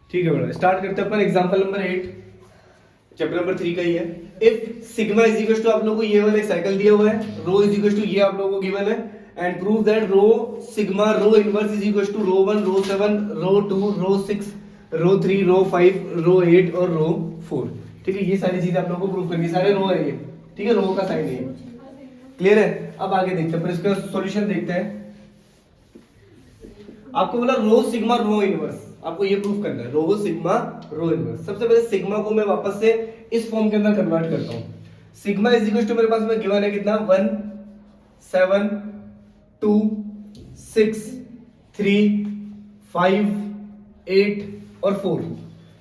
ठीक है बेटा, स्टार्ट करते हैं अपन एग्जांपल नंबर 8 चैप्टर नंबर 3 का ही है। If sigma is equal to, आप लोगों को ये वाला एक साइकिल दिया हुआ है, रो इज इक्वल टू ये आप लोगों को गिवन है, and prove that rho sigma rho inverse is equal to rho 1 rho 7 rho 2 rho 6 rho 3 rho 5 rho 8 और रो 4। ठीक है, ये सारी चीजें आप लोगों को प्रूव करनी, सारे रो है ये। ठीक है, रो का साइन है, क्लियर है। अब आगे देखते हैं, फिर इसका सॉल्यूशन देखते हैं। आपको बोला रो सिग्मा रो इनवर्स, आपको ये प्रूफ करना है, रो सिग्मा रो इनवर्स। सबसे पहले सिग्मा को मैं वापस से इस फॉर्म के अंदर कन्वर्ट करता हूं। सिग्मा इज इक्वल टू मेरे पास में गिवन है कितना, 1 7 2 6 3 5 8 और 4,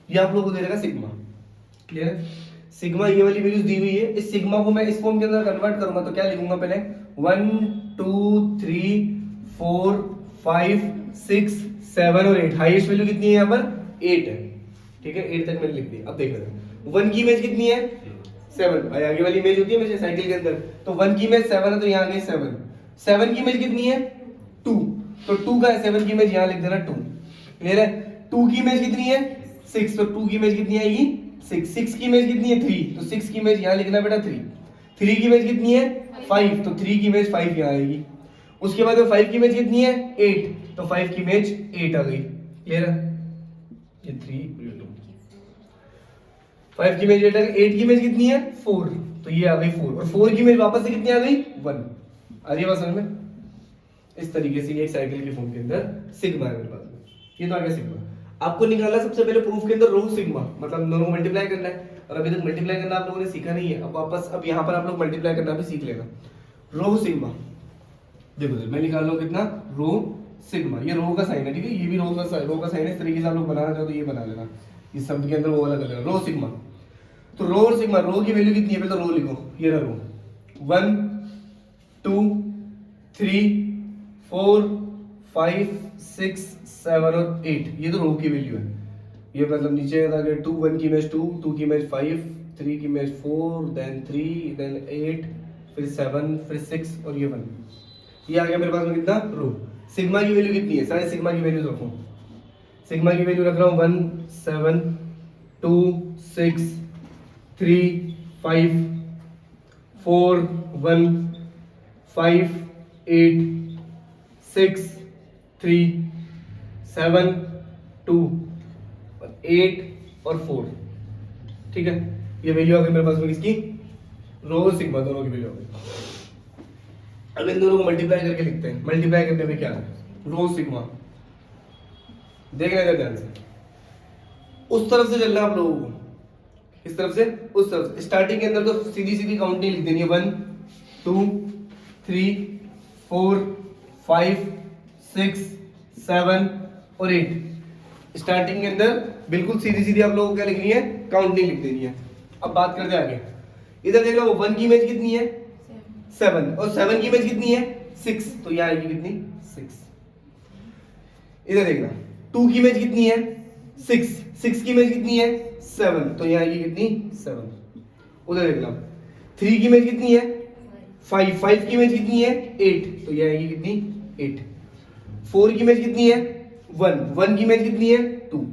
ये आप लोगों को दे देगा सिग्मा। क्लियर है, सिग्मा ये वाली वैल्यूज दी हुई है। इस सिग्मा को मैं इस फॉर्म के अंदर कन्वर्ट करूंगा तो क्या लिखूंगा, पहले 1 2 3 4 5 6 7 और 8। हाईएस्ट वैल्यू कितनी है यहाँ पर, 8 है। ठीक है, 8 तक मैंने लिख दी। अब देख रहे हैं 1 की इमेज कितनी है, 7। आगे वाली इमेज होती है मेरे साइकिल के अंदर, तो 1 की इमेज 7 है, तो यहाँ आ गई 7। 7 की इमेज कितनी है, 2, तो 2 का है 7 की इमेज, यहाँ लिख देना 2। क्लियर है, 2 की इमेज कितनी है 6, तो 2 की इमेज कितनी आएगी 6। 6 की इमेज कितनी है 3, तो 6 की इमेज यहाँ लिखना बेटा 3। 3 की इमेज कितनी है 5, तो 3 की इमेज 5 यहाँ आएगी। उसके बाद 5 की इमेज कितनी है 8, तो 5 की इमेज 8 आ गई। क्लियर है, ये 3 ये 2, 5 की इमेज 8 आ गई। 8 की इमेज कितनी है 4, तो ये आ गई 4, और 4 की इमेज वापस से कितनी आ गई 1। आ रही है बात समझ में। इस तरीके से एक साइकिल की फॉर्म के अंदर सिग्मा है मेरे पास में, ये तो आ गया सिग्मा। आपको निकालना सबसे पहले प्रूफ के अंदर रो सिग्मा, मतलब दोनों को मल्टीप्लाई करना है, और अभी तक मल्टीप्लाई करना आप लोगों ने सीखा नहीं है। अब वापस अब यहाँ पर आप लोग मल्टीप्लाई करना भी सीख लेना। रो सिग्मा, देखो मैं निकाल रहा हूँ कितना, रो सिग्मा, ये रो का साइन है। ठीक है, ये भी रो का साइन है। इस तरीके से आप लोग बनाना चाहो तो ये बना लेना, इस शब्द के अंदर वो वाला कर लेना, रो सिग्मा। तो रो और सिग्मा, रो की वैल्यू कितनी है, पहले तो रो लिखो, ये रहा रो, 1 2 3 4 5 6 7 और 8, ये तो रो की वैल्यू है। ये मतलब नीचे 2 1 की इमेज 2, 2 की इमेज 5, 3 की इमेज 4, देन 3, देन 8, फिर 7, फिर 6 और ये 1। ये आ गया मेरे पास में कितना, रो। सिग्मा की वैल्यू कितनी है, सारे सिग्मा की वैल्यूज रखो। सिग्मा की वैल्यू रख रहा हूँ 1 7 2 6 3 5 4 1 5 8 6 3 7 2 8 और 4। ठीक है, ये वैल्यू आ गई मेरे पास में किसकी, रो और सिग्मा दोनों की वैल्यू आ गई। अब इन दोनों को मल्टीप्लाई करके लिखते हैं। मल्टीप्लाई करने में क्या है, रो सिग्मा, देखना का ध्यान से, उस तरफ से चलना आप लोगों को, इस तरफ से उस तरफ से। स्टार्टिंग के अंदर तो सीधी सीधी काउंटिंग लिख देनी है, 1 2 3 4 5 6 7 और 8। स्टार्टिंग के अंदर बिल्कुल सीधी सीधी आप लोगों को क्या लिखनी है, काउंटिंग लिख देनी है। अब बात करते हैं आगे, इधर देख लो 1 की इमेज कितनी है 7, और 7 की इमेज कितनी है 6, तो यह आएगी कितनी 6। इधर देखना 2 की इमेज कितनी है 6, 6 की इमेज कितनी है 7, तो यह आएगी कितनी 7। उधर देखना 3 की इमेज कितनी है 5, 5 की इमेज कितनी है 8, तो यह आएगी कितनी 8। 4 की इमेज कितनी है 1, 1 की इमेज कितनी है 2,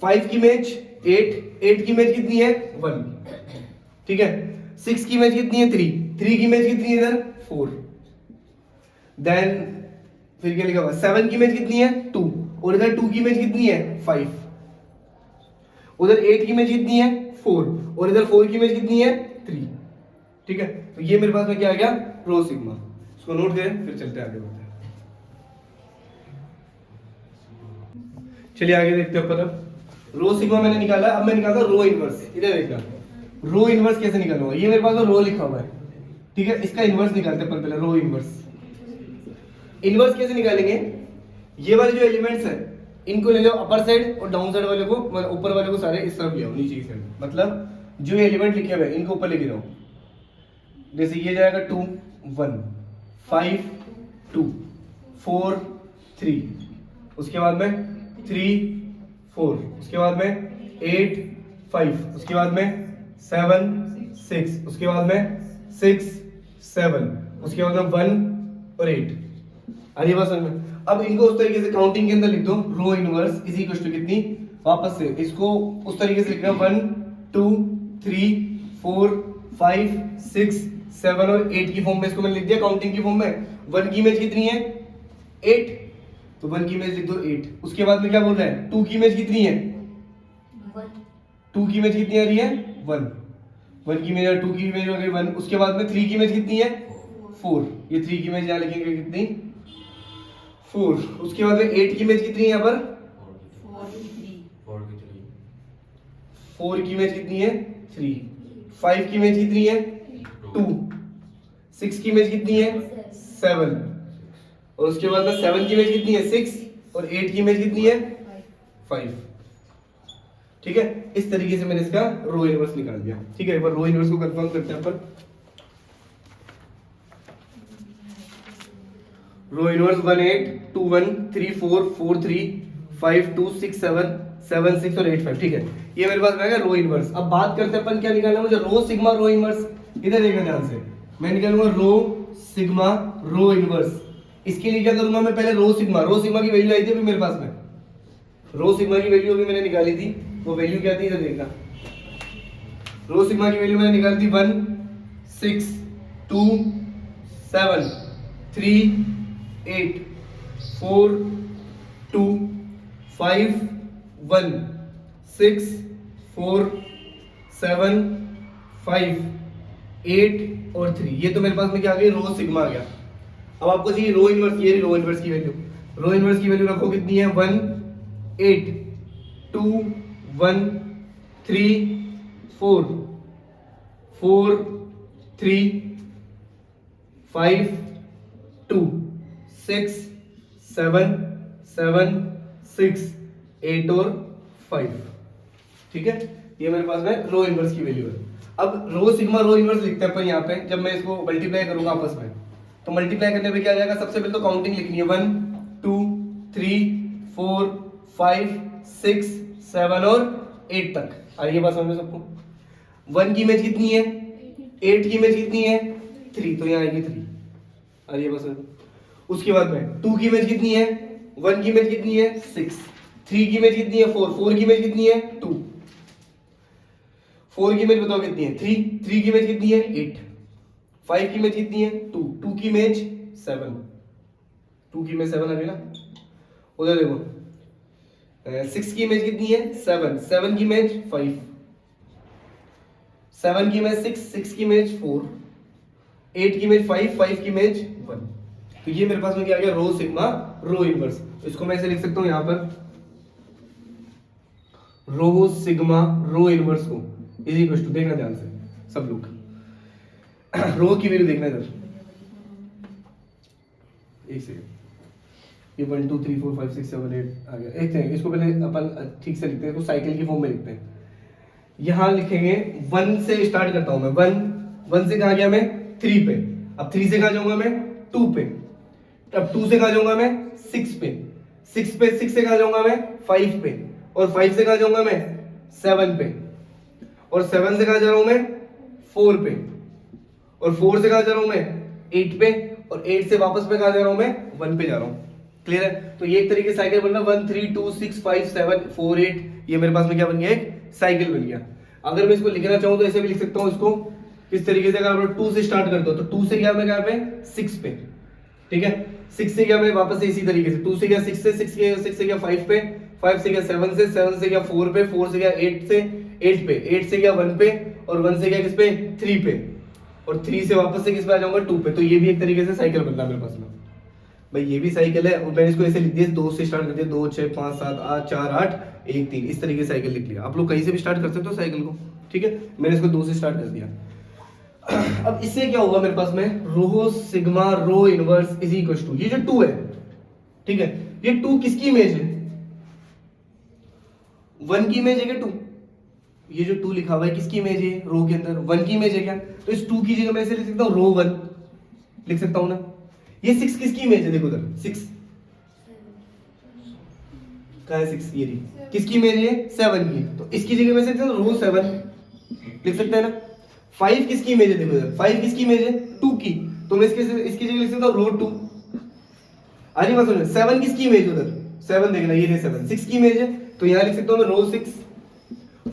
5 की इमेज 8, 8 की इमेज कितनी है 1। ठीक है, 6 की इमेज कितनी है 3, 3 की इमेज कितनी है इधर 4, देन फिर क्या लिखा हुआ 7 की इमेज कितनी है 2, और इधर 2 की इमेज कितनी है 5, उधर 8 की इमेज कितनी है 4, और इधर 4 की इमेज कितनी है 3। ठीक है, तो ये मेरे पास में क्या आ गया, रो सिग्मा। इसको नोट करें, फिर चलते हैं आगे बढ़ते हैं। चलिए आगे देखते हैं अपन। अब रो सिग्मा मैंने निकाला, अब मैं निकालता हूं रो इनवर्स। इधर देखना रो इनवर्स कैसे निकालूंगा, ये मेरे पास में रो लिखा हुआ है। ठीक है, इसका इनवर्स निकालते हैं पहले, रो इनवर्स। इनवर्स कैसे निकालेंगे, ये वाले जो एलिमेंट्स है इनको ले जाओ अपर साइड, और डाउन साइड वाले को, ऊपर वाले को सारे इस तरफ ले आओ, नीचे की साइड। मतलब जो एलिमेंट लिखे हुए हैं इनको ऊपर लेके जाओ। जैसे ये जाएगा 2 1 5 2 4 3, उसके बाद में 3 4, उसके बाद में 8 5, उसके बाद में 7 6, उसके बाद में 6 7, उसके बाद में 1 और 8। आइए बस समझ में। अब इनको उस तरीके से काउंटिंग के अंदर लिख दो, रो इनवर्स इज इक्वल टू कितनी, वापस से इसको उस तरीके से लिखना 1 2 3 4 5 6 7 और 8 की फॉर्म में इसको मैंने लिख दिया काउंटिंग की फॉर्म में। 1 की इमेज कितनी है 8, तो 1 की इमेज लिख दो 8। उसके बाद में क्या बोल रहा है 2 की इमेज कितनी है 2 की इमेज कितनी आ रही है 1, 1 की इमेज और 2 की इमेज हो गई 1। उसके बाद में 3 की इमेज कितनी है 4, ये 3 की इमेज यहाँ लिखेंगे कितनी 4। उसके बाद में 8 की इमेज कितनी है यहाँ पर 4 की इमेज कितनी है 3, 5 की इमेज कितनी है 2, 6 की इमेज कितनी है 7 और उसके बाद में 7 की इमेज कितनी है 6 और 8 की इमेज कितनी है 5। ठीक है, इस तरीके से मैंने इसका रो इनवर्स निकाल दिया। ठीक है, एक बार रो इनवर्स को कंफर्म करते हैं अपन। रो इनवर्स 1 8 2 1 3 4 4 3 5 2 6 7 7 6 और 8 5। ठीक है, ये मेरे पास रहेगा रो इनवर्स। अब बात करते हैं अपन क्या निकालना है मुझे, रो सिग्मा रो इनवर्स। इधर देखना ध्यान से, मैं निकालूंगा रो सिग्मा रो इनवर्स। इसके लिए क्या करूंगा मैं, पहले रो सिग्मा की वैल्यू आई थी अभी मेरे पास में, रो सिग्मा की वैल्यू अभी मैंने निकाली थी। वो वैल्यू क्या थी इधर देखना, रो सिग्मा की वैल्यू मैंने निकाली थी 1 6 2 7 3 8 4 2 5 1 6 4 7 5 8 और 3। ये तो मेरे पास में क्या आ गई रो सिग्मा आ गया। अब आपको चाहिए रो इनवर्स, ये रो इनवर्स की वैल्यू, रो इनवर्स की वैल्यू रखो कितनी है 1 8 2 1 3 4 4 3 5 2 6 7 7 6 8 और 5। ठीक है, ये मेरे पास में रो इनवर्स की वैल्यू है। अब रो सिग्मा रो इनवर्स लिखते हैं अपन यहाँ पे, जब मैं इसको मल्टीप्लाई करूंगा आपस में, तो मल्टीप्लाई करने पे क्या आ जाएगा, सबसे पहले तो काउंटिंग लिखनी है 1 2 3 4 5 6 7 और 8 तक। आ रही है बात समझ में सबको। 1 की इमेज कितनी है 8 की इमेज कितनी है 3, तो यहाँ आएगी 3। आ रही है बात समझ में। उसके बाद में 2 की इमेज कितनी है 1 की इमेज कितनी है 6, 3 की इमेज कितनी है 4, 4 की इमेज कितनी है 2, 4 की इमेज बताओ कितनी है 3, 3 की इमेज कितनी है 8, 5 की इमेज कितनी है 2, 2 की इमेज 7, 2 की इमेज 7 आ गई ना। उधर देखो 6 की इमेज कितनी है 7, 7 की इमेज 5, 7 की इमेज 6, 6 की इमेज 4, 8 की इमेज 5, 5 की इमेज 1। तो ये मेरे पास में क्या आ गया रो सिग्मा रो इनवर्स। इसको मैं ऐसे लिख सकता हूं यहां पर, रो सिग्मा रो इनवर्स को इज इक्वल टू, देखना ध्यान से सब लोग, रो की वैल्यू देखना इधर, एक सेकंड, ये 1 2 3 4 5 6 7 8 आ गया। एक सेकंड, इसको पहले अपन ठीक से लिखते हैं, इसको साइकिल की फॉर्म में लिखते हैं। यहां लिखेंगे 1 से स्टार्ट करता हूं मैं, 1 से कहा गया मैं 3 पे, अब 3 से कहा जाऊंगा मैं 2 पे, अब 2 से कहा जाऊंगा मैं 6 पे, 6 से कहा जाऊंगा मैं 5 पे, और 5 से कहा जाऊंगा मैं 7 पे, और 7 से कहा जा रहा हूं मैं 4 पे, और 4 से कहा जा रहा हूं मैं 8 पे, और 8 से वापस पे कहा जा रहा हूं मैं 1 पे जा रहा हूं। क्लियर है? तो ये एक तरीके से साइकिल बन रहा है 1 3 2 6 5 7 4 8। ये मेरे पास में क्या बन गया, एक साइकिल बन गया। अगर मैं इसको लिखना चाहूं तो ऐसे भी लिख सकता हूं इसको, किस तरीके से, अगर 2 से स्टार्ट करता हूं तो 2 से गया मैं कहां पे 6 पे, ठीक है, 6 से गया मैं वापस से इसी तरीके से, 2 से गया 6 से, 6 से गया 5 पे, 5 से गया 7 से, 7 से गया 4 पे, 4 से गया 8 से 8 पे, 8 से गया 1 पे, और 1 से गया किस पे 3 पे, और 3 से वापस से किस पे आ जाऊंगा 2 पे। तो ये भी एक तरीके से साइकिल बन रहा है मेरे पास में भाई, ये भी साइकिल है। और मैंने इसको ऐसे लिख दिया 2 से स्टार्ट कर दिया, 2 6 5 7 8 4 8 1 3, इस तरीके से साइकिल लिख लिया। आप लोग कहीं से भी स्टार्ट कर सकते हो साइकिल को, ठीक है। मैंने इसको 2 से स्टार्ट कर दिया। अब इससे क्या होगा मेरे पास में, rho sigma rho inverse is equal to, ये जो 2 है, ठीक है, ये 2 किसकी इमेज है, 1 की इमेज है क्या 2, ये जो 2 लिखा हुआ है किसकी इमेज है, रो के अंदर 1 की इमेज है क्या, तो इस 2 की जगह मैं ऐसे लिख सकता हूं रो 1 लिख सकता हूं ना। ये 6 किसकी इमेज है, देखो उधर 6 कहां है 6, ये रही, किसकी इमेज है 7 की, तो इसकी जगह मैं से रो 7 लिख सकते हैं ना। 5 किसकी इमेज है, देखो इधर 5 किसकी इमेज है 2 की, तो मैं इसकी जगह लिख सकता हूं रो 2। आज बात समझ, 7 किसकी इमेज है उधर, 7 देखना, ये रही 7, 6 की इमेज है तो यहाँ लिख सकता हूँ मैं रो 6।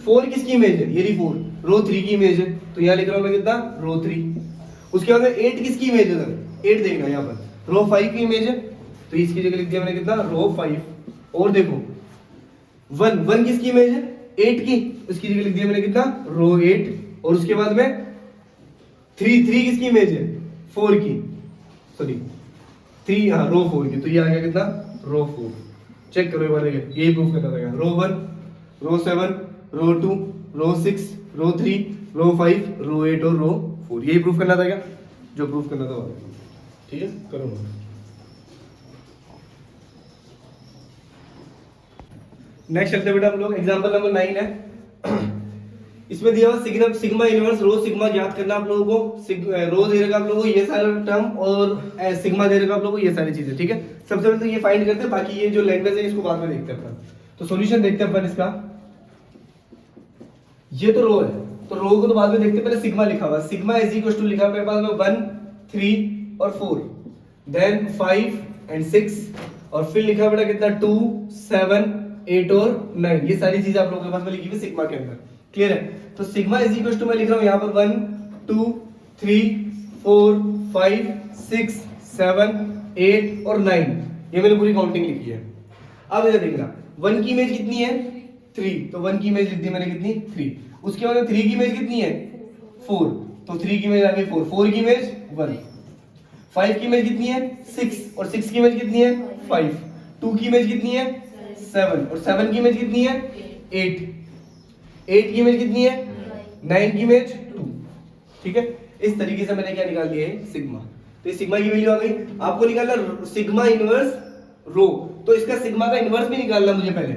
4 किसकी इमेज है, ये रही 4, रो 3 की इमेज है तो यहाँ लिख रहा हूँ मैं कितना, रो 3। उसके बाद में 8 किसकी इमेज है उधर, 8 देखना यहाँ पर रो 5 की इमेज है तो इसकी जगह लिख दिया मैंने कितना, रो 5। और देखो 1 किसकी इमेज है, 8 की, उसकी जगह लिख दिया मैंने कितना, रो 8। और उसके बाद में 3 किसकी इमेज है, 4 की, सॉरी 3, हाँ रो 4 की, तो ये आ गया कितना, रो 4। चेक करो एक बार, देखिए यही प्रूफ करना था, रो 1, rho 7, rho 2, rho 6, rho 3, rho 5, rho 8 और रो 4, यही प्रूफ करना था क्या, जो प्रूफ करना था। ठीक है, करो। नेक्स्ट चलते बेटा हम लोग, एग्जांपल नंबर 9 है। इसमें दिया हुआ सिग्मा इनवर्स रो सिग्मा ज्ञात करना आप लोगों को। रो दे रखा आप लोगों को ये सारा टर्म और सिग्मा दे रखा आप लोगों को ये सारी चीजें। ठीक है, सबसे पहले तो ये फाइंड करते हैं, बाकी ये जो लैंग्वेज है इसको बाद में देखते हैं अपन। तो सॉल्यूशन देखते हैं अपन इसका। ये तो रो है, तो रो को तो बाद में देखते हैं, पहले सिग्मा लिखा हुआ, सिग्मा इज इक्वल टू लिखा मेरे पास में 1, 3 और 4, देन 5 एंड 6, और फिर लिखा बेटा कितना 2, 7, 8 और 9। ये सारी चीजें आप लोगों के पास में लिखी हुई सिग्मा के अंदर। क्लियर है, तो सिग्मा इज इक्वल टू मैं लिख रहा हूं यहां पर 1, 2, 3, 4, 5, 6, 7, 8 और 9। ये मैंने पूरी काउंटिंग लिखी है। अब इधर देखना 1 की इमेज कितनी है, 3, तो 1 की इमेज लिख दी मैंने कितनी, 3। उसके बाद 3 की इमेज कितनी है, 4, तो 3 की इमेज आ गई 4, 4 की इमेज 1। 5 की इमेज कितनी है, 6, और 6 की इमेज कितनी है, 5। 2 की इमेज कितनी है, 7, और 7 की इमेज कितनी है, 8। 8 की इमेज कितनी है, 9 की इमेज 2। ठीक है, इस तरीके से मैंने क्या निकाल दिया है, सिग्मा। तो ये सिग्मा की वैल्यू आ गई। आपको निकालना सिग्मा इनवर्स रो, तो इसका सिग्मा का इनवर्स भी निकालना मुझे पहले।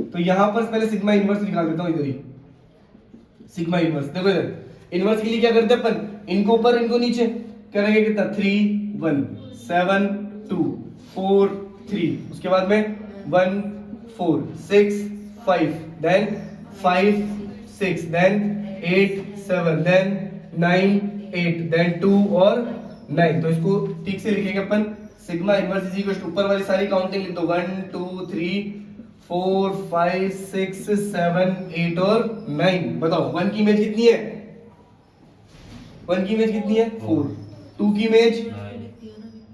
तो यहां पर पहले सिग्मा इनवर्स निकाल देता हूं, इधर ही सिग्मा इनवर्स। देखो इधर इनवर्स के लिए क्या करते हैं अपन, इनको ऊपर इनको नीचे करेंगे, कितना 3, 1, 7, 2, 4, 3, उसके बाद में 1, 4, 6, 5, देन 5, 6, देन 8, 7, देन 9, 8, देन 2 और 9। तो इसको ठीक से लिखेंगे अपन, sigma inverse is equal to, ऊपर वाली सारी काउंटिंग लिख दो, 1, 2, 3, 4, 5, 6, 7, 8 और 9। बताओ 1 की इमेज कितनी है, 1 की इमेज कितनी है, 4। 2 की इमेज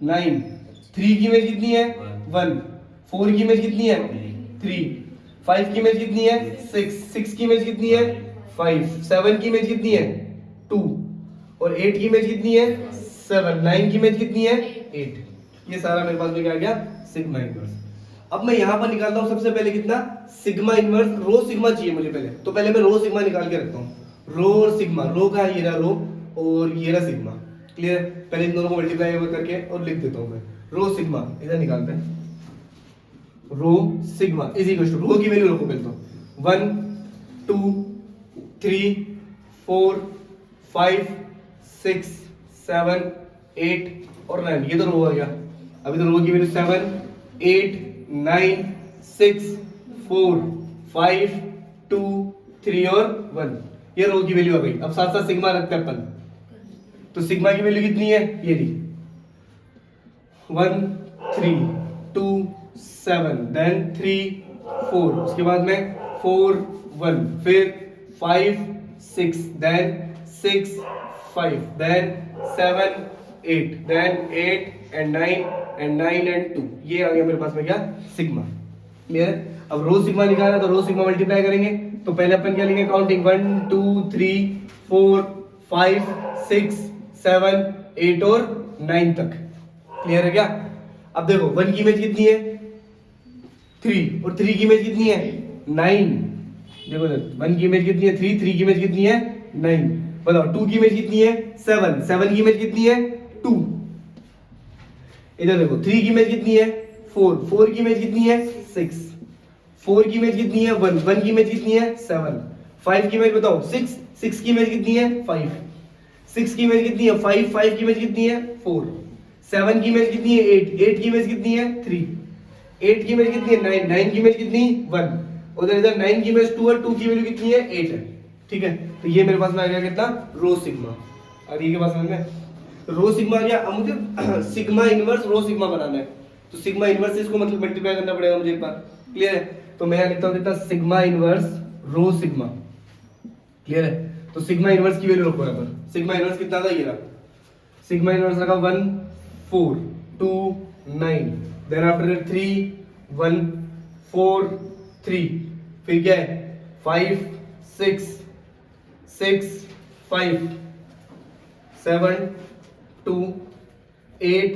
9। 3 की इमेज कितनी है, 1। 4 की इमेज कितनी है, 3। 5 की इमेज कितनी है, 6। 6 की इमेज कितनी है, 5। 7 की इमेज कितनी है, 2। और 8 की इमेज कितनी है, 7। 9 की इमेज कितनी है, 8। ये सारा मेरे पास में क्या आ गया, सिग्मा इनवर्स। अब मैं यहां पर निकालता हूं सबसे पहले कितना, सिग्मा इनवर्स रो सिग्मा चाहिए मुझे पहले, तो पहले मैं रो सिग्मा निकाल के रखता हूं। रो और सिग्मा, रो का ये रहा रो और ये रहा सिग्मा। क्लियर, पहले इन दोनों को मल्टीप्लाई करके और लिख देता हूं मैं, रो सिग्मा इधर निकालते हैं। रो सिग्मा इज इक्वल टू, रो की वैल्यू रखो पहले तो, 1, 2, 3, 4, 5, 6, 7, 8 और 9। ये तो रो आ गया। अभी तो रो की वैल्यू 7, 8, 9, 6, 4, 5, 2, 3 और 1। ये रो की वैल्यू आ गई। अब साथ साथ सिग्मा रखते हैं अपन, तो सिग्मा की वैल्यू कितनी है, ये ली 1, 3, 2, 7, देन 3, 4, उसके बाद में 4, 1, फिर 5, 6, then 6, 5, then 7, 8, then 8 and 9 and 2। ये आ गया मेरे पास में क्या, सिग्मा। क्लियर, अब रो सिग्मा निकालना तो रो सिग्मा मल्टीप्लाई करेंगे, तो पहले अपन क्या लेंगे काउंटिंग, 1, 2, 3, 4, 5, 6, 7, 8 और 9 तक। क्लियर है क्या। अब देखो 1 की इमेज कितनी है, 3, और 3 की इमेज कितनी है, 9। देखो 1 की इमेज कितनी है, 3 की इमेज कितनी है, 9। बताओ 2 की इमेज कितनी है, 7 की इमेज कितनी है, 2। इधर देखो 3 की इमेज कितनी है, 4 की इमेज कितनी है, 6। 4 की इमेज कितनी है, 1 की इमेज कितनी है, 7। 5 की इमेज बताओ, 6 की इमेज कितनी है, 5। 6 की इमेज कितनी है, 5 की इमेज कितनी है, 4। 7 की इमेज कितनी है, 8 की इमेज कितनी है, 3। 8 की इमेज कितनी है, 9 की इमेज कितनी, 1। उधर इधर 9 की इमेज 2 है, 2 की वैल्यू कितनी है, 8 है। ठीक है, तो ये मेरे पास में आ गया कितना, रो सिग्मा। और ये के पास में रो सिग्मा आ गया। अब मुझे सिग्मा इनवर्स रो सिग्मा बनाना है। तो सिग्मा इनवर्स इसको मतलब मल्टीप्लाई करना पड़ेगा मुझे एक बार। क्लियर है? तो मैं यहाँ लिखता हूँ कितना, सिग्मा इनवर्स रो सिग्मा। क्लियर है? तो सिग्मा इनवर्स की वैल्यू रखो यहाँ पर। सिग्मा इनवर्स कितना था, ये रहा। सिग्मा इनवर्स रखा 1 4 2 9, देन आफ्टर 3 1 4 3, फिर क्या है 5 6 6 5 7 2 8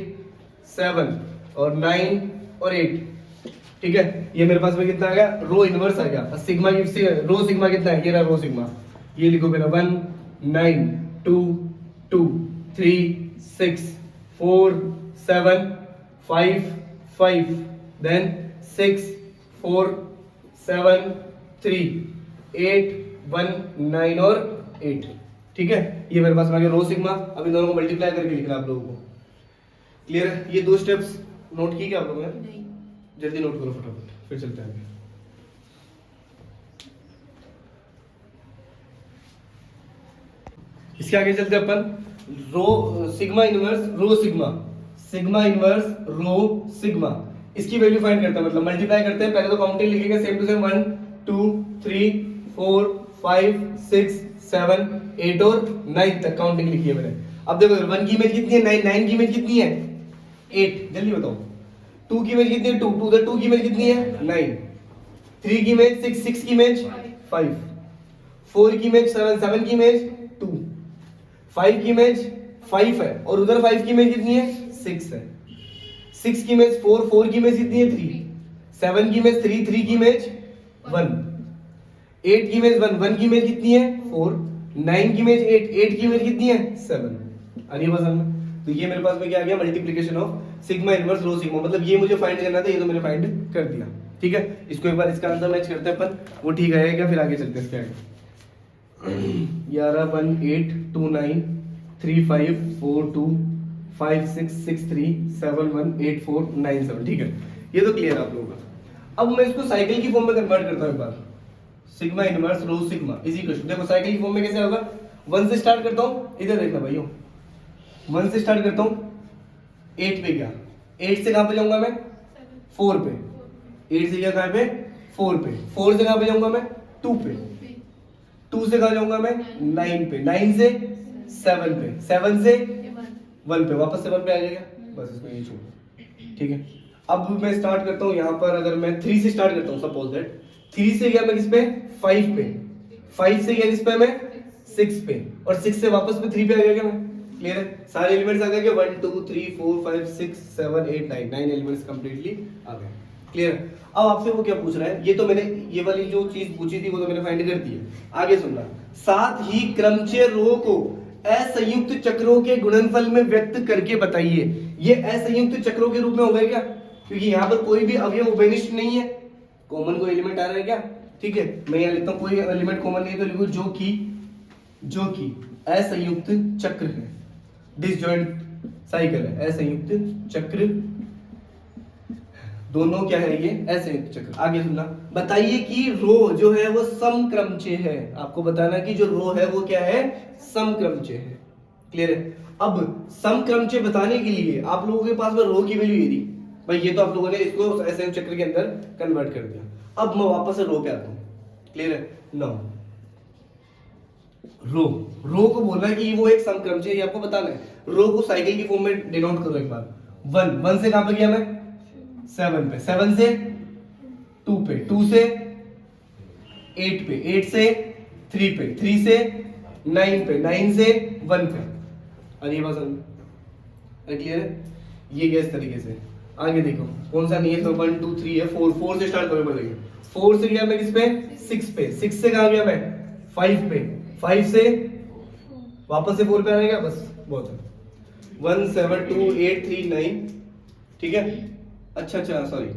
7 और 9 और 8। ठीक है, ये मेरे पास में कितना आ गया, रो इनवर्स आ गया। सिग्मा की रो सिग्मा कितना है, ये रहा रो सिग्मा। ये लिखो मेरा 1 9 2 2 3 6 4 7 5 5, देन 6 4 7 3 8 1 9 और 8। ठीक है, ये मेरे पास में आ गया रो सिग्मा। अब इन दोनों को मल्टीप्लाई करके लिखना आप लोगों को। क्लियर है? ये दो स्टेप्स नोट की क्या आप लोगों ने? नहीं। जल्दी नोट करो फटाफट, फिर चलते हैं आगे। इसके आगे चलते हैं अपन। रो सिग्मा इनवर्स रो सिग्मा, सिग्मा इनवर्स रो सिग्मा, इसकी वैल्यू फाइंड करते हैं, मतलब मल्टीप्लाई करते हैं। पहले तो काउंटिंग लिखेंगे सेम टू सेम, 1 2 3 4 5 6 7 8 और 9 तक काउंटिंग लिखी है मैंने। अब देखो 1 की इमेज कितनी है, 9, 9 की इमेज कितनी है 8, जल्दी बताओ। 2 की इमेज कितनी है 2, 2 की इमेज कितनी है 9, 3 की इमेज 6, 6 की इमेज 5, 4 की इमेज 7, 7 की इमेज 2, 5 की इमेज 5 है और उधर 5 की इमेज कितनी है 6 है, 6 की इमेज 4, 4 की इमेज कितनी है 3, 7 की इमेज 3, 3 की इमेज 1, 8 की इमेज 1, 1 की इमेज कितनी है 4, 9 की इमेज 8, 8 की इमेज कितनी है 7। अरे बस में तो ये मेरे पास में क्या आ गया, multiplication of sigma inverse row sigma. मतलब ये मुझे फाइंड करना था, ये तो मैंने फाइंड कर दिया। ठीक है, इसको एक बार इसका आंसर मैच करते हैं अपन, वो ठीक है क्या? फिर आगे चलते हैं इसके आगे। 11 1 8 2 9 3 5 4 2 5 6 6 3 7 1 8 4 9 7। ठीक है, ये तो क्लियर आप लोगों का। अब मैं इसको साइकिल की फॉर्म में कन्वर्ट करता हूँ एक बार। Sigma inverse row sigma is equal to, देखो साइकिल की फॉर्म में कैसे होगा, 1 से स्टार्ट करता हूँ, इधर देखना भाइयों, 1 से स्टार्ट करता हूँ, 8 पे गया, 8 से कहां पे जाऊंगा मैं 4 पे, 8 से गया कहां पे 4 पे, 4 से कहां पे जाऊंगा मैं 2 पे, 2 से कहां जाऊंगा मैं 9 पे, 9 से 7 पे, 7 से 1 पे, वापस से 1 पे आ जाएगा। बस इसको यही छोड़। ठीक है, अब मैं स्टार्ट करता हूँ यहाँ पर, अगर मैं 3 से स्टार्ट करता हूँ, सपोज दैट 3 से गया मैं किस पे 5 पे, 5 से गया किस पे मैं 6 पे, और 6 से वापस में 3 पे आ गया क्या मैं? क्लियर है? सारे एलिमेंट्स आ गए क्या? 1 2 3 4 5 6 7 8 9, 9 एलिमेंट्स कंप्लीटली आ गए। क्लियर है? अब आपसे वो क्या पूछ रहा है, ये तो मैंने ये वाली जो चीज पूछी थी वो तो मैंने फाइंड कर दी है। आगे सुनना, साथ ही क्रमचय रो को असंयुक्त चक्रों के गुणनफल में व्यक्त करके बताइए। ये असंयुक्त चक्रों के रूप में होगा क्या? क्योंकि यहाँ पर कोई भी अवयव उभयनिष्ठ नहीं है, कॉमन कोई एलिमेंट आ रहा है क्या? ठीक है, मैं यहाँ लिखता हूँ कोई एलिमेंट कॉमन नहीं है तो लिखूं जो कि असंयुक्त चक्र है, डिसजॉइंट साइकिल है, असंयुक्त चक्र, दोनों क्या है ये असंयुक्त चक्र। आगे सुनना, बताइए कि रो जो है वो समक्रमचय है। आपको बताना कि जो रो है वो क्या है, समक्रमचय है। क्लियर है? अब समक्रमचय बताने के लिए आप लोगों के पास में रो की वैल्यू ये थी भाई, ये तो आप लोगों ने इसको असंयुक्त चक्र के अंदर कन्वर्ट कर दिया। अब मैं वापस से रो पे आता हूं। क्लियर है? नो, रो को बोलना है कि वो एक समक्रमचय है, ये आपको बताना है। रो को साइकिल की फॉर्म में डिनोट करो एक बार। 1 से कहां पे गया मैं 7 पे, 7 से 2 पे, 2 से 8 पे, 8 से 3 पे, 3 से 9 पे, 9 से 1 पे। अरे ये बात समझ क्लियर है? ये गया इस तरीके से। आगे देखो कौन सा नहीं है, 1 2 3 है, 4 से स्टार्ट करो पड़ेगा। 4 से गया मैं किस पे 6 पे, 6 से कहां गया मैं 5 पे, 5 से वापस से 4 पे आ जाएगा। बस बहुत है। 1 7 2 8 3 9। ठीक है, अच्छा सॉरी,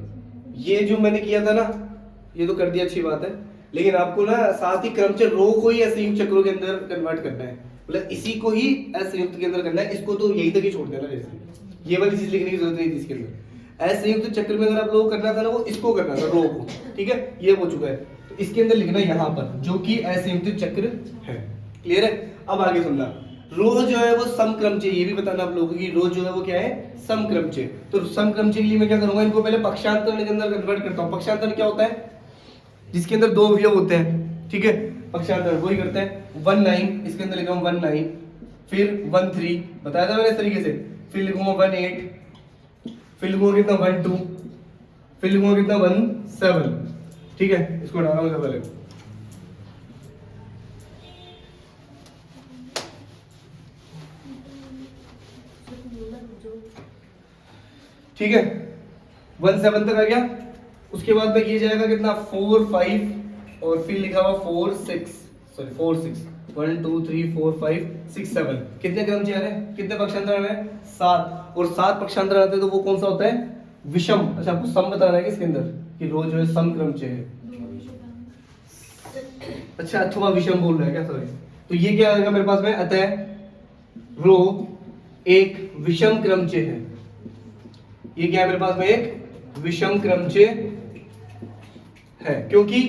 ये जो मैंने किया था ना ये तो कर दिया, अच्छी बात है, लेकिन आपको ना साथ ही क्रमचय रो को ही असंयुक्त चक्रों के अंदर कन्वर्ट करना है, मतलब इसी को ही असंयुक्त के अंदर करना है। इसको तो यही तक ही छोड़ देना, जैसे ये वाली चीज लिखने की जरूरत नहीं थी इसके अंदर। असंयुक्त चक्र में अगर आप लोगों को करना था ना, वो इसको करना था रो को। ठीक है, ये हो चुका है, तो इसके अंदर लिखना यहाँ पर जो कि असंयुक्त चक्र है। क्लियर है? अब आगे सुनना, रो जो है वो समक्रमचे, ये भी बताना आप लोगों की, रो जो है वो क्या है, समक्रमचे। तो समक्रमचे के लिए मैं क्या करूंगा, इनको पहले पक्षांतर के अंदर कन्वर्ट करता हूं। पक्षांतर क्या होता है, जिसके अंदर दो अवयव होते हैं, ठीक है, पक्षांतर वही करते हैं। 19 इसके अंदर लिखा हूं 19, फिर 13 बताया था मैंने इस तरीके से, फिर लिखूंगा 18, फिर लिखूंगा कितना 12, फिर लिखूंगा कितना 17, ठीक है। इसको डाला मुझे पहले, ठीक है, 17 तक आ गया। उसके बाद में ये जाएगा कितना 4 5 और फिर लिखा हुआ 4 6, सॉरी 4 6, 1 2 3 4 5 6 7, कितने क्रमचे आ रहे हैं, कितने पक्षांतर आ रहे हैं, 7। और 7 पक्षांतर आते हैं तो वो कौन सा होता है, विषम। अच्छा आपको सम बताना है कि इसके अंदर कि रो जो है समक्रमचे है। अच्छा अथवा विषम बोल रहा है क्या, सॉरी। तो ये क्या आएगा मेरे पास में, अतः रो एक विषम क्रमचे है। ये क्या है मेरे पास में, एक विषम क्रमचे है, क्योंकि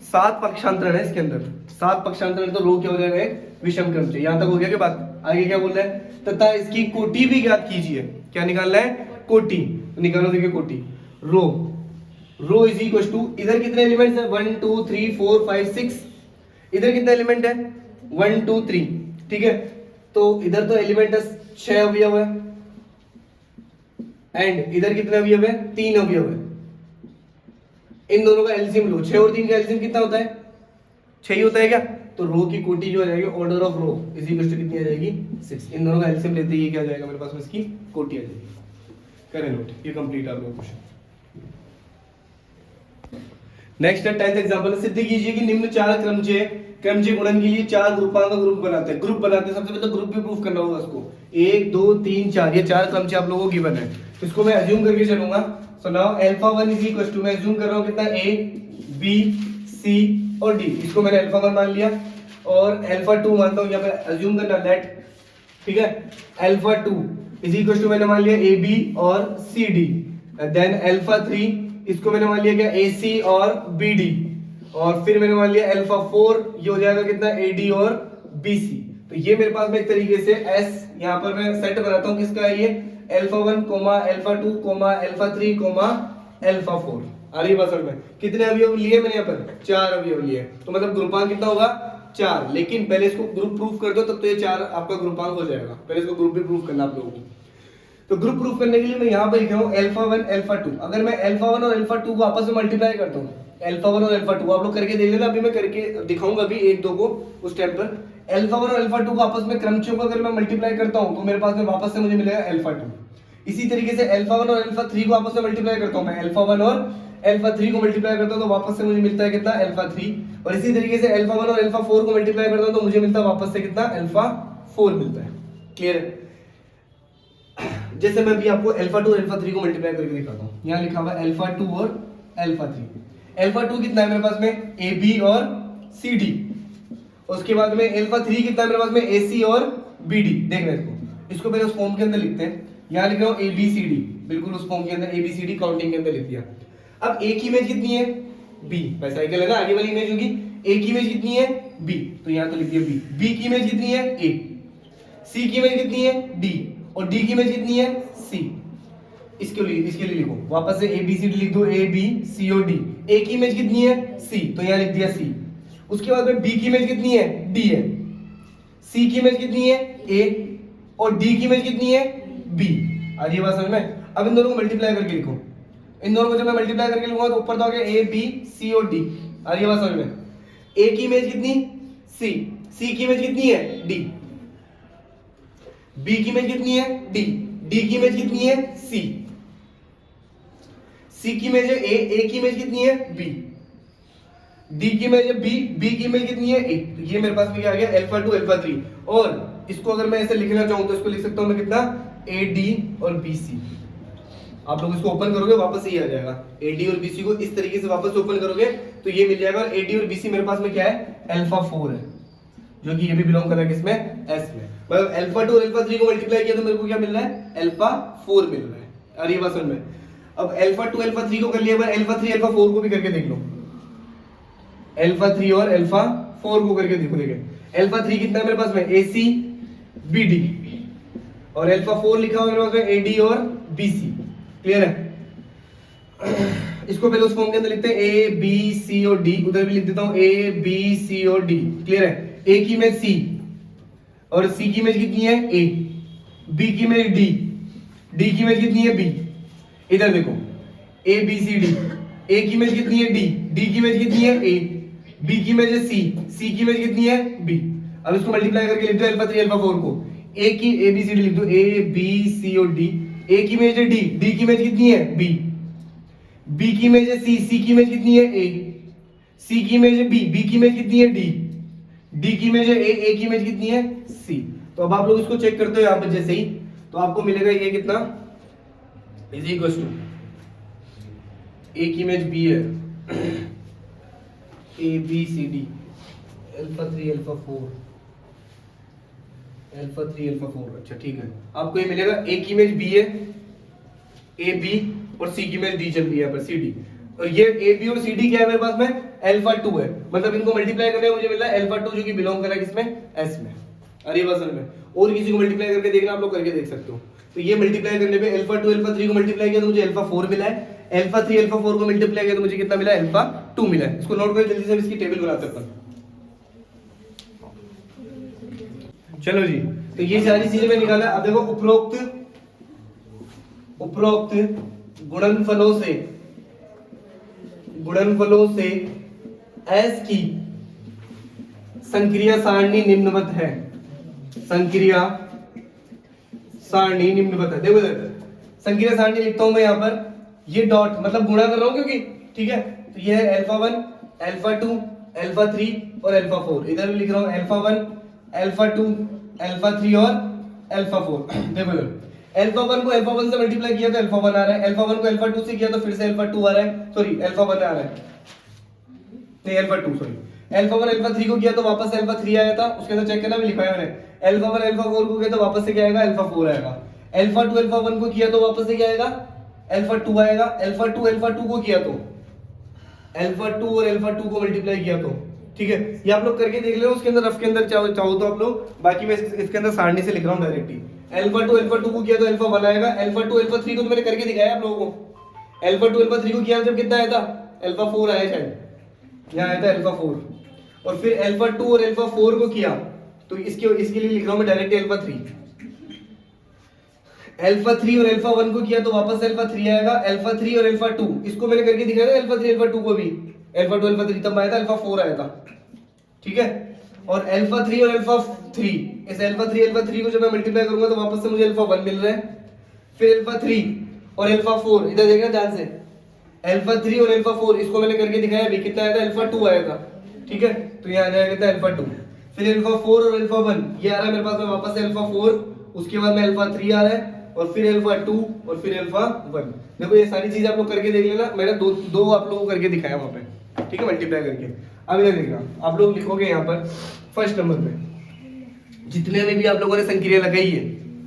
7 पक्षांतरण है इसके अंदर, 7 पक्षांतरण, तो रो क्या हो जाएगा, एक विषम क्रमचे। यहां तक हो गया क्या बात। आगे क्या बोल रहा है, तथा इसकी कोटि भी ज्ञात कीजिए। क्या निकालना है, कोटि। तो निकालो, देखिए कोटि, रो इज इक्वल टू, इधर कितने एलिमेंट्स है, 1 2 3 4 5 6, इधर कितना एलिमेंट है, 1 2 3, ठीक है। तो इधर तो एलिमेंट है 6 अवयव है, एंड इधर कितने अवयव है, 3 अवयव है। इन दोनों का एलसीएम लो, 6 और 3 का एलसीएम कितना होता है, 6 ही होता है क्या। तो रो की कोटि जो आ जाएगी, order of row is equal to कितनी आ जाएगी, 6। इन दोनों का एलसीएम लेते ही क्या आ जाएगा मेरे पास में, इसकी कोटि आ जाएगी। करें नोट, ये कंप्लीट आप लोगों का क्वेश्चन। नेक्स्ट है 10th एग्जांपल, सिद्ध कीजिए कि निम्न 4 क्रमचे गुणन के लिए 4 ग्रुपांक का ग्रुप बनाते हैं। ग्रुप बनाते हैं, सबसे पहले ग्रुप भी प्रूफ करना होगा उसको। 1 2 3 4, ये 4 क्रमचे आप लोगों को गिवन है। इसको मैं अज्यूम करके चलूंगा। So now alpha 1 is equal to, मैं अज्यूम कर रहा हूं कितना, A B C और D। इसको मैंने अल्फा 1 मान लिया, और अल्फा 2 मानता हूं, यहां पे अज्यूम करना लेट, ठीक है। अल्फा 2 इज इक्वल टू मैंने मान लिया AB और CD। देन अल्फा 3 इसको मैंने मान लिया क्या, AC और BD। और फिर मैंने मान लिया अल्फा 4, ये हो जाएगा कितना, AD और BC। तो ये मेरे पास में एक तरीके से S, यहाँ पर मैं सेट बनाता हूँ किसका है ये, alpha 1 comma alpha 2 comma alpha 3 comma alpha 4। आ रही बात समझ में, कितने अवयव लिए मैंने यहाँ पर, 4 अवयव लिए। तो मतलब ग्रुपांक कितना होगा, 4। लेकिन पहले इसको ग्रुप प्रूफ कर दो, तब तो ये 4 आपका ग्रुपांक हो जाएगा। पहले इसको ग्रुप भी प्रूफ करना आप लोगों को। तो ग्रुप प्रूफ करने के लिए मैं यहाँ पर लिख रहा हूँ अल्फा 1 अल्फा 2। अगर मैं अल्फा 1 और अल्फा 2 को आपस में मल्टीप्लाई करता हूँ, अल्फा 1 और अल्फा 2 आप लोग करके देख लेना, अभी मैं करके दिखाऊंगा अभी 1 2 को उस टाइम पर। अल्फा 1 और अल्फा 2 को आपस में क्रमचों को अगर मैं मल्टीप्लाई करता हूँ तो मेरे पास में वापस से मुझे मिलेगा अल्फा 2। इसी तरीके से अल्फा 1 और अल्फा 3 को आपस में मल्टीप्लाई करता हूँ मैं, अल्फा 1 और अल्फा 3 को मल्टीप्लाई करता हूँ तो वापस से मुझे मिलता है कितना, अल्फा 3। और इसी तरीके से अल्फा 1 और अल्फा 4 को मल्टीप्लाई करता हूँ तो मुझे मिलता है वापस से कितना, अल्फा 4 मिलता है। क्लियर है। जैसे मैं भी आपको अल्फा 2 और अल्फा 3 को मल्टीप्लाई करके दिखाता हूँ। यहाँ लिखा हुआ है अल्फा 2 और अल्फा 3। अल्फा 2 कितना है मेरे पास में, AB और CD। उसके बाद में अल्फा 3 कितना है मेरे पास में, AC और BD। देखना इसको पहले उस फॉर्म के अंदर लिखते हैं। यहाँ लिख रहा हूँ ABCD, बिल्कुल उस फॉर्म के अंदर ABCD काउंटिंग के अंदर लिख दिया। अब A की इमेज कितनी है, B, बाइसाइकिल है ना, आगे वाली इमेज होगी। A की इमेज कितनी है, B, तो यहाँ तो लिख दिया B। B की इमेज कितनी है, A। C की इमेज कितनी है, D, और D की इमेज कितनी है, C। इसके लिए लिखो वापस से ABCD लिख दो, A B C और D। A की इमेज कितनी है, C, तो यहाँ लिख दिया C। उसके बाद में B की इमेज कितनी है, D है। C की इमेज कितनी है, A, और D की इमेज कितनी है, B। आ रही है बात समझ में। अब इन दोनों को मल्टीप्लाई करके लिखो। इन दोनों को जब मैं मल्टीप्लाई करके लिखूंगा तो ऊपर तो आ गया A B C और D। आ रही है बात समझ में। A की इमेज कितनी, C, C की इमेज कितनी है, D, B की इमेज कितनी है, D, D की इमेज कितनी है, C, C की इमेज है A की इमेज कितनी है, B, D की इमेज है B की इमेज कितनी है, A। तो ये मेरे पास में क्या आ गया, अल्फा 2 अल्फा 3। और इसको अगर मैं ऐसे लिखना चाहूं तो इसको लिख सकता हूं मैं कितना, AD और BC। आप लोग इसको ओपन करोगे वापस यही आ जाएगा। AD और BC को इस तरीके से वापस ओपन करोगे तो ये मिल जाएगा। और AD और BC मेरे पास में क्या है, अल्फा 4 है, जो कि ये भी बिलोंग कर रहा है किसमें, S में। मतलब अल्फा 2 और अल्फा 3 को मल्टीप्लाई किया तो मेरे को क्या मिल रहा है, अल्फा 4 मिल रहा है। और ये बात समझ में। अब अल्फा 2 अल्फा 3 को कर लिया, अल्फा 3 अल्फा 4 को भी करके देख लो। अल्फा 3 और अल्फा 4 को करके देखो। देखिए अल्फा 3 कितना है मेरे पास में, AC बी डी, और अल्फा 4 लिखा हुआ मेरे पास में ए डी और बी सी। क्लियर है? इसको पहले उस फॉर्म के अंदर लिखते हैं ए बी सी और डी, उधर भी लिख देता हूं ए बी सी और डी। क्लियर है? ए की इमेज सी और सी की इमेज कितनी है ए, बी की इमेज डी, डी की इमेज कितनी है बी। इधर देखो ए बी सी डी, ए की इमेज कितनी है डी, डी की इमेज कितनी है ए, बी की इमेज है सी, सी की इमेज कितनी है बी। अब इसको मल्टीप्लाई करके लिख दो अल्फा 3 अल्फा 4 को, ए की ए बी सी डी लिख दो, ए बी सी और डी, ए की इमेज है डी, डी की इमेज कितनी है बी, बी की इमेज है सी, सी की इमेज कितनी है ए, सी की इमेज है बी, बी की इमेज कितनी है डी, डी की इमेज है ए की इमेज कितनी है सी। तो अब आप लोग इसको चेक करते हो यहां पर जैसे ही, तो आपको मिलेगा ये कितना इज इक्वल टू ए की इमेज बी है, A B C D, alpha 3 alpha 4, alpha 3 alpha 4। अच्छा ठीक है, आपको ये मिलेगा ए की इमेज बी है, ए बी, और सी की इमेज डी चल रही है यहाँ पर सी डी, और ये ए बी और सी डी क्या है मेरे पास में अल्फा 2 है, मतलब इनको मल्टीप्लाई करने में मुझे मिल रहा है अल्फा 2 जो कि बिलोंग कर रहा है किसमें एस में। अरे बस में और किसी को मल्टीप्लाई करके देखना, आप लोग करके देख सकते हो। तो ये मल्टीप्लाई करने पे अल्फा 2 अल्फा 3 को मल्टीप्लाई किया तो मुझे अल्फा 4 मिला है, अल्फा 3 अल्फा 4 को मल्टीप्लाई किया तो मुझे कितना मिला अल्फा 2 मिला है। इसको नोट करें जल्दी से, इसकी टेबल बनाते हैं अपन। चलो जी, तो ये सारी चीजें मैं निकाला। अब देखो उपरोक्त गुणनफलों से एस की संक्रिया सारणी निम्नवत है, संक्रिया सारणी निम्नवत है। देखो संक्रिया सारणी लिखता हूं मैं यहाँ पर, ये डॉट मतलब गुणा कर रहा हूं क्योंकि ठीक है। तो ये है अल्फा 1 अल्फा 2 अल्फा 3 और अल्फा 4, इधर भी लिख रहा हूं अल्फा 1 अल्फा 2 अल्फा 3 और अल्फा 4। देखो अल्फा 1 को अल्फा 1 से मल्टीप्लाई किया तो अल्फा 1 आ रहा है, अल्फा 1 को अल्फा 2 से किया तो फिर से अल्फा 2 आ रहा है, सॉरी अल्फा 1 आ रहा है, नहीं अल्फा 2 सॉरी, अल्फा 1 अल्फा 3 को किया तो वापस से अल्फा 3 आया था, उसके अंदर चेक करना भी लिखा है मैंने, अल्फा 1 अल्फा 4 को किया तो वापस से क्या आएगा अल्फा 4 आएगा, अल्फा 2 अल्फा 1 को किया तो वापस से क्या आएगा अल्फा 2 आएगा, अल्फा 2 अल्फा 2 को किया तो अल्फा 2 और अल्फा 2 को मल्टीप्लाई किया तो ठीक है। ये आप लोग करके देख ले, उसके अंदर रफ के अंदर चाहो तो आप लोग, बाकी मैं इसके अंदर सारणी से लिख रहा हूं डायरेक्टली। अल्फा 2 अल्फा 2 को किया तो अल्फा 1 आएगा, अल्फा 2 अल्फा 3 को तो मैंने करके दिखाया आप लोगों को, अल्फा 2 अल्फा 3 को किया जब कितना आया था अल्फा 4 आया शायद, यहां आया था अल्फा 4, और फिर अल्फा 2 और अल्फा 4 को किया तो इसके लिए लिख रहा हूं मैं डायरेक्टली अल्फा 3, अल्फा 3 और अल्फा 1 को किया तो वापस अल्फा 3 आएगा, अल्फा 3 और अल्फा 2 इसको मैंने करके दिखाया था, अल्फा 3 अल्फा 2 को भी, अल्फा 2 अल्फा 3 तब आया था, अल्फा 4 आया था ठीक है। और अल्फा 3 और अल्फा 3, इस अल्फा 3 अल्फा 3 को जब मैं मल्टीप्लाई करूंगा तो वापस से मुझे अल्फा 1 मिल रहा है, फिर अल्फा 3 और अल्फा 4, इधर देखना ध्यान से, अल्फा 3 और अल्फा 4 इसको मैंने करके दिखाया अभी, कितना आया था अल्फा 2 आया था ठीक है। तो ये आ जाएगा अल्फा 2, फिर अल्फा 4 और अल्फा 1 ये आ रहा है मेरे पास में वापस से अल्फा 4, उसके बाद में अल्फा 3 आ रहा है, और फिर अल्फा 2 और फिर अल्फा 1। देखो ये सारी चीजें आप लोग करके देख लेना, मैंने दो आप लोगों को करके दिखाया वहां पे ठीक है मल्टीप्लाई करके। अब इधर देखना, आप लोग लिखोगे यहाँ पर फर्स्ट नंबर पे जितने में भी आप लोगों ने संक्रिया लगाई है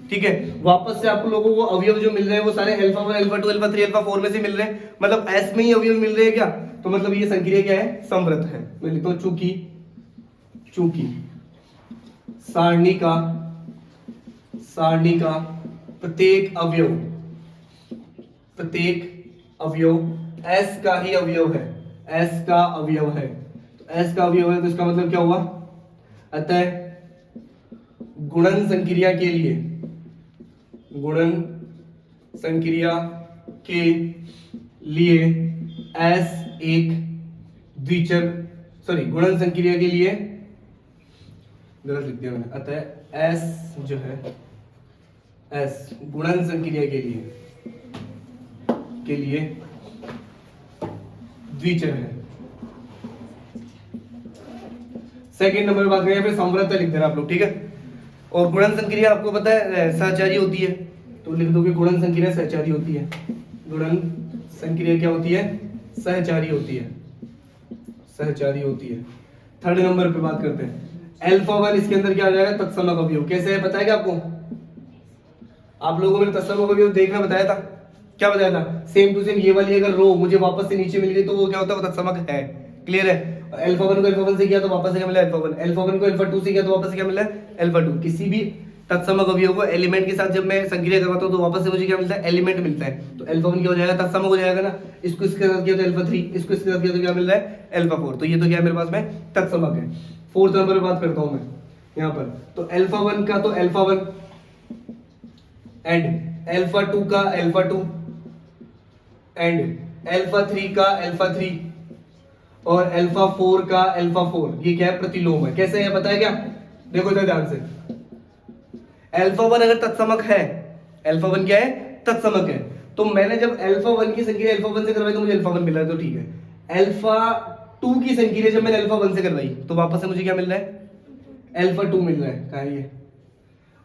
ठीक है, वापस से आप लोगों को अवयव जो मिल रहे हैं वो सारे अल्फा 1 अल्फा 2 अल्फा 3 अल्फा 4 में से मिल रहे हैं, मतलब एस में ही अवयव मिल रहे हैं क्या, तो मतलब ये संक्रिया क्या है समवर्त है। मैं लिखता हूं चूंकि सारणी का प्रत्येक अवयव एस का ही अवयव है, एस का अवयव है, तो एस का अवयव है तो इसका मतलब क्या हुआ, अतः गुणन संक्रिया के लिए एस एक द्विचर, सॉरी गुणन संक्रिया के लिए गलत लिख दिया मैंने, अतः एस जो है एस गुणन संक्रिया के लिए द्विचर है। सेकंड नंबर बात करें फिर समवर्त लिख देना आप लोग ठीक है। और गुणन संक्रिया आपको पता है सहचारी होती है, तो लिख दोगे गुणन संक्रिया सहचारी होती है, गुणन संक्रिया क्या होती है सहचारी होती है। थर्ड नंबर पे बात करते हैं, अल्फा 1 इसके अंदर क्या आ जाएगा तत्समक अवयव, कैसे है पता है क्या आपको, आप लोगों को मैंने तत्समक अवयव देखना बताया था, क्या बताया था, सेम टू सेम ये वाली अगर रो मुझे वापस से नीचे मिल गई तो वो क्या होता है वो तत्समक है। क्लियर है, अल्फा 1 को अल्फा 1 से किया तो वापस से क्या मिला अल्फा 1, अल्फा 1 को अल्फा 2 से किया तो वापस से क्या मिला अल्फा 2। किसी भी तत्समक अवयव को एलिमेंट के साथ जब मैं संक्रिया करवाता हूँ तो वापस से मुझे क्या मिलता है, एलिमेंट मिलता है। तो अल्फा 1 क्या हो जाएगा, तत्समक हो जाएगा ना। इसको इसके साथ किया तो अल्फा 3, इसको इसके साथ किया तो क्या मिल रहा है, अल्फा 4। तो ये तो क्या है मेरे पास में तत्समक है। फोर्थ नंबर पे बात करता हूँ मैं यहाँ पर, तो अल्फा 1 का तो अल्फा 1 एंड अल्फा 2 का अल्फा 2 एंड अल्फा 3 का अल्फा 3 और अल्फा 4 का अल्फा 4, ये क्या है, प्रतिलोम है। कैसे है पता है क्या, देखो इधर ध्यान से। अल्फा 1 अगर तत्समक है, अल्फा 1 क्या है, तत्समक है, तो मैंने जब अल्फा 1 की संक्रिया अल्फा 1 से करवाई तो मुझे अल्फा 1 मिल रहा है, तो ठीक है। अल्फा 2 की संक्रिया जब मैंने अल्फा 1 से करवाई तो वापस से मुझे क्या मिल रहा है, अल्फा 2 मिल रहा है। कहां है ये,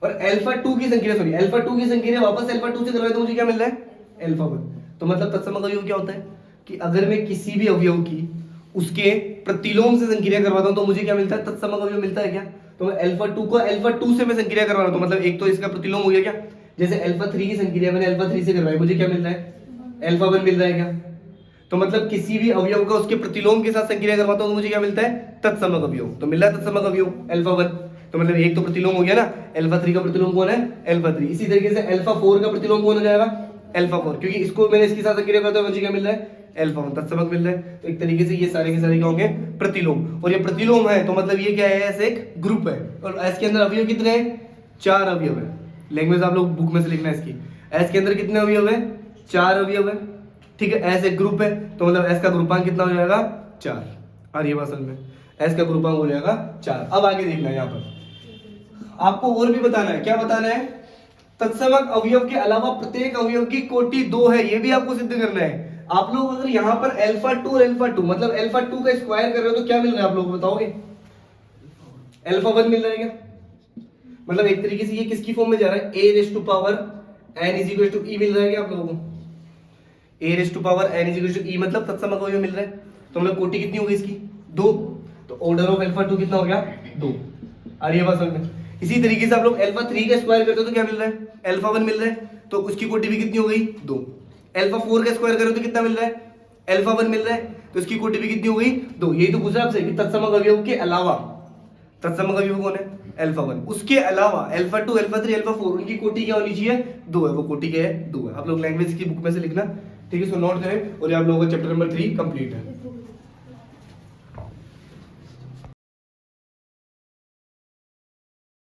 और अल्फा 2 की संक्रिया, सॉरी अल्फा 2 की संक्रिया वापस अल्फा 2 से करवाई तो मुझे क्या मिल रहा है, अल्फा 1। तो मतलब तत्समक अवयव क्या होता है कि अगर मैं किसी भी अवयव की उसके प्रतिलोम से संक्रिया करवाता हूं तो मुझे क्या मिलता है, तत्समक अवयव मिलता है क्या। तो मैं अल्फा 2 को अल्फा 2 से मैं संक्रिया करवा रहा हूं तो मतलब एक तो इसका प्रतिलोम हो गया क्या। जैसे अल्फा 3 की संक्रिया मैंने अल्फा 3 से करवाई, मुझे क्या मिल रहा है, अल्फा 1 मिल रहा है क्या। तो मतलब किसी भी अवयव का उसके प्रतिलोम के साथ संक्रिया करवाता हूं तो मुझे क्या मिलता है, तत्समक अवयव। तो मिल रहा है तत्समक अवयव अल्फा 1, तो मतलब एक तो प्रतिलोम हो गया ना। अल्फा 3 का प्रतिलोम कौन है, अल्फा 3। इसी तरीके से अल्फा 4 का प्रतिलोम कौन हो जाएगा, अल्फा 4, क्योंकि इसको मैंने इसके साथ संक्रिया करता हूं मुझे क्या मिल रहा है, अल्फा 1, तत्समक मिल रहा है। तो एक तरीके से ये सारे के सारे क्या होंगे, प्रतिलोम। और ये प्रतिलोम है तो मतलब ये क्या है, ऐसे एक ग्रुप है। और एस के अंदर अवयव कितने हैं, 4 अवयव है। लैंग्वेज आप लोग बुक में से लिखना है इसकी। एस के अंदर कितने अवयव है, 4 अवयव है, ठीक है। एस एक ग्रुप है तो मतलब एस का ग्रुपांक कितना हो जाएगा, 4। और ये बात समझ में, एस का ग्रुपांक हो जाएगा 4। अब आगे देखना है, यहाँ पर आपको और भी बताना है। क्या बताना है, तत्समक अवयव के अलावा प्रत्येक अवयव की कोटि 2 है, ये भी आपको सिद्ध करना है। आप लोग अगर यहां पर अल्फा 2 और अल्फा 2 मतलब अल्फा 2 का स्क्वायर कर रहे हो तो क्या मिल रहा है, आप लोग बताओगे, अल्फा 1 मिल रहा है क्या। मतलब एक तरीके से ये किसकी फॉर्म में जा रहा है, a raise to power n is equal to e मिल रहा है क्या आप लोगों को। a raise to power n is equal to e मतलब तत्समक अवयव मिल रहा है। तो मतलब कोटि कितनी होगी इसकी, 2। तो ऑर्डर ऑफ अल्फा 2 कितना हो गया, 2। और ये बात समझ में। इसी तरीके से आप लोग अल्फा 3 का स्क्वायर करते हो तो क्या मिल रहा है, अल्फा 1 मिल रहा है, तो उसकी कोटि भी कितनी हो गई, 2। अल्फा 4 का स्क्वायर करो तो कितना मिल रहा है, अल्फा 1 मिल रहा है, तो इसकी कोटि भी कितनी हो गई, 2। यही तो पूछ रहा आपसे कि तत्समक अवयव के अलावा, तत्समक अवयव कौन है, अल्फा 1, उसके अलावा अल्फा 2 अल्फा 3 अल्फा 4 उनकी कोटि क्या होनी चाहिए, 2 है। वो कोटि क्या है, 2 है। आप लोग लैंग्वेज की बुक में से लिखना, ठीक है, इसको नोट करें। और ये आप लोगों का चैप्टर नंबर 3 कंप्लीट है।